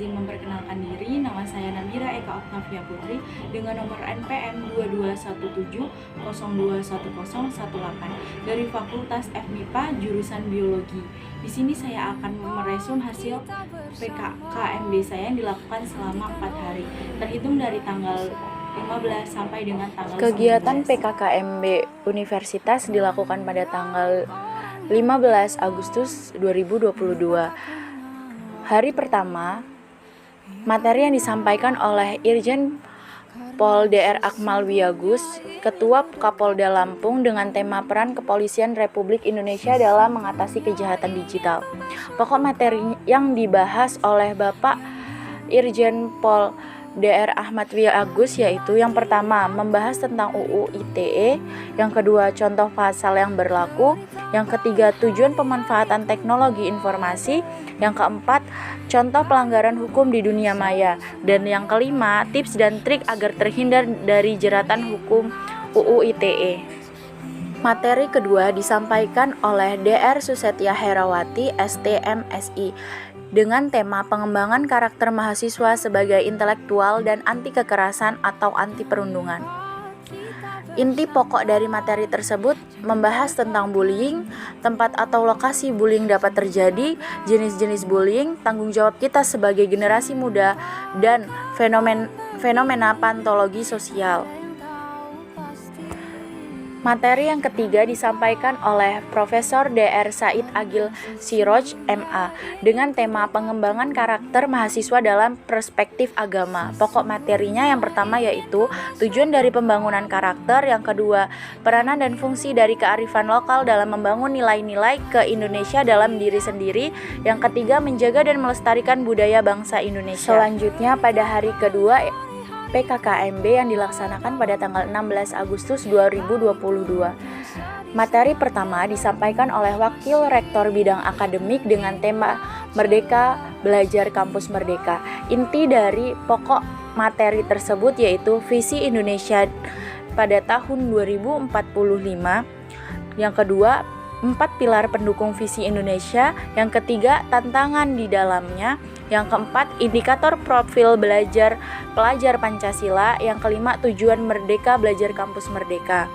izin memperkenalkan diri. Nama saya Nabira Eka Octavia Putri dengan nomor NPM 2217021018 dari Fakultas FMIPA jurusan Biologi. Di sini saya akan meresum hasil PKKMB saya yang dilakukan selama 4 hari, terhitung dari tanggal 15 sampai dengan tanggal 19. Kegiatan PKKMB Universitas dilakukan pada tanggal 15 Agustus 2022. Hari pertama, materi yang disampaikan oleh Irjen Pol Dr. Akmal Wiyagus, Ketua Kapolda Lampung, dengan tema peran Kepolisian Republik Indonesia dalam mengatasi kejahatan digital. Pokok materi yang dibahas oleh Bapak Irjen Pol Dr. Ahmad Wiyagus yaitu yang pertama membahas tentang UU ITE, yang kedua contoh pasal yang berlaku, yang ketiga tujuan pemanfaatan teknologi informasi, yang keempat contoh pelanggaran hukum di dunia maya, dan yang kelima tips dan trik agar terhindar dari jeratan hukum UU ITE. Materi kedua disampaikan oleh Dr. Susetya Herawati, STMSI, dengan tema pengembangan karakter mahasiswa sebagai intelektual dan anti kekerasan atau anti perundungan. Inti pokok dari materi tersebut membahas tentang bullying, tempat atau lokasi bullying dapat terjadi, jenis-jenis bullying, tanggung jawab kita sebagai generasi muda, dan fenomena pantologi sosial. Materi yang ketiga disampaikan oleh Profesor Dr. Said Agil Siroj, MA, dengan tema pengembangan karakter mahasiswa dalam perspektif agama. Pokok materinya yang pertama yaitu tujuan dari pembangunan karakter, yang kedua peranan dan fungsi dari kearifan lokal dalam membangun nilai-nilai ke-Indonesia dalam diri sendiri, yang ketiga menjaga dan melestarikan budaya bangsa Indonesia. Selanjutnya pada hari kedua PKKMB yang dilaksanakan pada tanggal 16 Agustus 2022. Materi pertama disampaikan oleh Wakil Rektor Bidang Akademik dengan tema Merdeka Belajar Kampus Merdeka. Inti dari pokok materi tersebut yaitu visi Indonesia pada tahun 2045. Yang kedua, 4 pilar pendukung visi Indonesia. Yang ketiga, tantangan di dalamnya. Yang keempat, indikator profil pelajar Pancasila. Yang kelima, tujuan Merdeka Belajar Kampus Merdeka.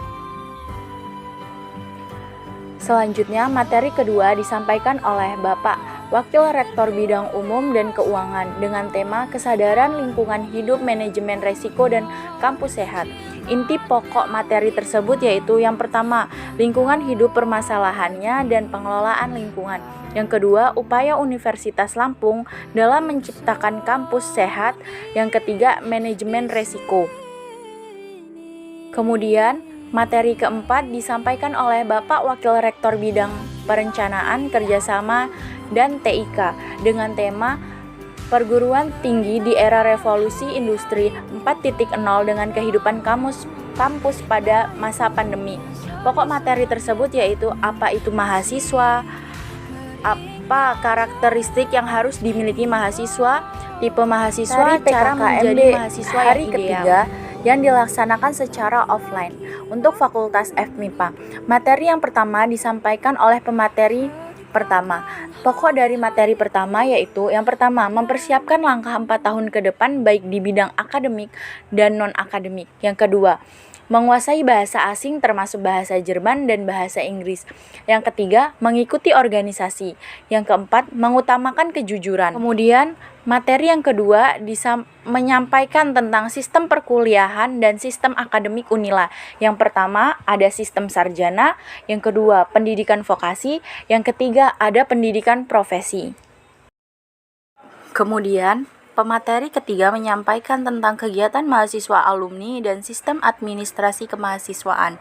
Selanjutnya, materi kedua disampaikan oleh Bapak Wakil Rektor Bidang Umum dan Keuangan dengan tema kesadaran lingkungan hidup, manajemen resiko, dan kampus sehat. Inti pokok materi tersebut yaitu yang pertama, lingkungan hidup permasalahannya dan pengelolaan lingkungan. Yang kedua, upaya Universitas Lampung dalam menciptakan kampus sehat. Yang ketiga, manajemen resiko. Kemudian, materi keempat disampaikan oleh Bapak Wakil Rektor Bidang Perencanaan, Kerjasama, dan TIK dengan tema Perguruan Tinggi di Era Revolusi Industri 4.0 dengan kehidupan kampus pada masa pandemi. Pokok materi tersebut yaitu apa itu mahasiswa, apa karakteristik yang harus dimiliki mahasiswa, tipe mahasiswa, cara menjadi mahasiswa yang ideal. Ketiga yang dilaksanakan secara offline untuk Fakultas FMIPA. Materi yang pertama disampaikan oleh pemateri pertama. Pokok dari materi pertama yaitu yang pertama, mempersiapkan langkah 4 tahun ke depan baik di bidang akademik dan non-akademik. Yang kedua, menguasai bahasa asing termasuk bahasa Jerman dan bahasa Inggris. Yang ketiga, mengikuti organisasi. Yang keempat, mengutamakan kejujuran. Kemudian, materi yang kedua menyampaikan tentang sistem perkuliahan dan sistem akademik Unila. Yang pertama, ada sistem sarjana. Yang kedua, pendidikan vokasi. Yang ketiga, ada pendidikan profesi. Kemudian, pemateri ketiga menyampaikan tentang kegiatan mahasiswa alumni dan sistem administrasi kemahasiswaan.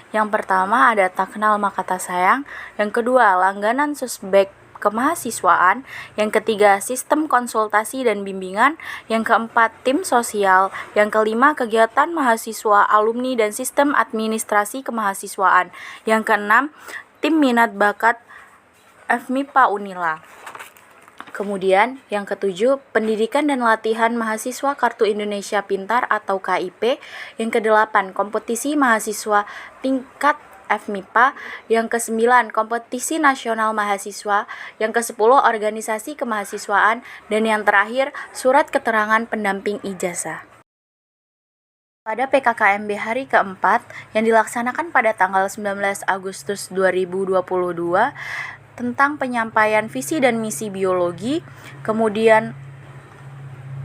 Yang pertama ada tak kenal maka tak sayang, yang kedua langganan Susbek kemahasiswaan, yang ketiga sistem konsultasi dan bimbingan, yang keempat tim sosial, yang kelima kegiatan mahasiswa alumni dan sistem administrasi kemahasiswaan, yang keenam tim minat bakat FMIPA Unila. Kemudian yang ketujuh, pendidikan dan latihan mahasiswa Kartu Indonesia Pintar atau KIP. Yang kedelapan, kompetisi mahasiswa tingkat FMIPA, yang ke-9 Kompetisi Nasional Mahasiswa, yang ke-10 Organisasi Kemahasiswaan, dan yang terakhir Surat Keterangan Pendamping Ijazah. Pada PKKMB hari keempat yang dilaksanakan pada tanggal 19 Agustus 2022 tentang penyampaian visi dan misi biologi, kemudian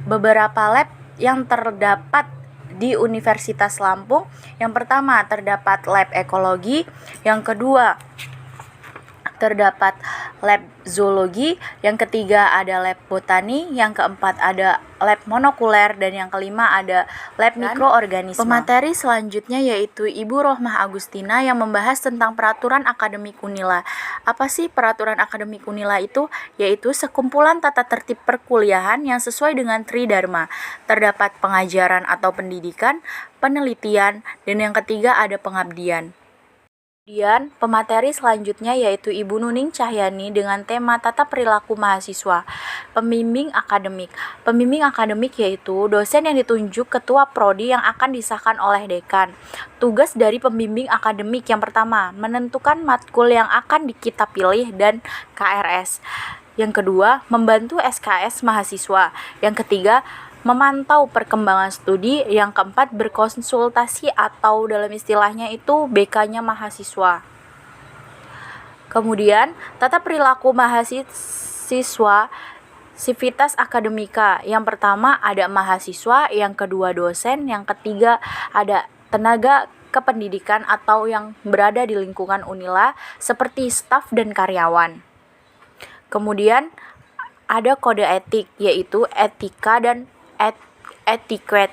beberapa lab yang terdapat di Universitas Lampung. Yang pertama terdapat lab ekologi, yang kedua terdapat lab zoologi, yang ketiga ada lab botani, yang keempat ada lab monokuler, dan yang kelima ada lab mikroorganisme. Pemateri selanjutnya yaitu Ibu Rohmah Agustina yang membahas tentang peraturan akademik Unila. Apa sih peraturan akademik Unila itu? Yaitu sekumpulan tata tertib perkuliahan yang sesuai dengan Tridharma. Terdapat pengajaran atau pendidikan, penelitian, dan yang ketiga ada pengabdian. Kemudian, pemateri selanjutnya yaitu Ibu Nuning Cahyani dengan tema Tata Perilaku Mahasiswa. Pembimbing akademik. Pembimbing akademik yaitu dosen yang ditunjuk ketua prodi yang akan disahkan oleh dekan. Tugas dari pembimbing akademik yang pertama, menentukan matkul yang akan kita pilih dan KRS. Yang kedua, membantu SKS mahasiswa. Yang ketiga, memantau perkembangan studi. Yang keempat, berkonsultasi atau dalam istilahnya itu BK-nya mahasiswa. Kemudian, tata perilaku mahasiswa, Civitas Akademika. Yang pertama ada mahasiswa, yang kedua dosen, yang ketiga ada tenaga kependidikan atau yang berada di lingkungan Unila seperti staf dan karyawan. Kemudian ada kode etik yaitu etika dan etiquette.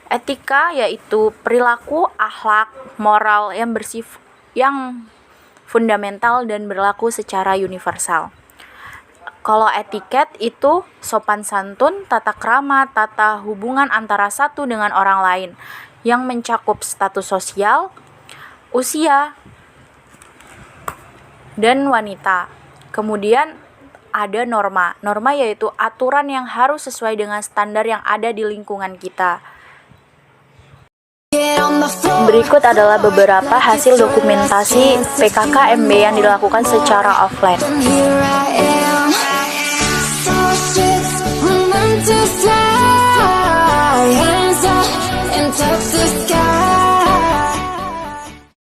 Etika yaitu perilaku, akhlak, moral yang fundamental dan berlaku secara universal. Kalau etiket itu sopan santun, tata krama, tata hubungan antara satu dengan orang lain yang mencakup status sosial, usia, dan wanita. Kemudian ada norma. Norma yaitu aturan yang harus sesuai dengan standar yang ada di lingkungan kita. Berikut adalah beberapa hasil dokumentasi PKKMB yang dilakukan secara offline. Hands up and touch the sky.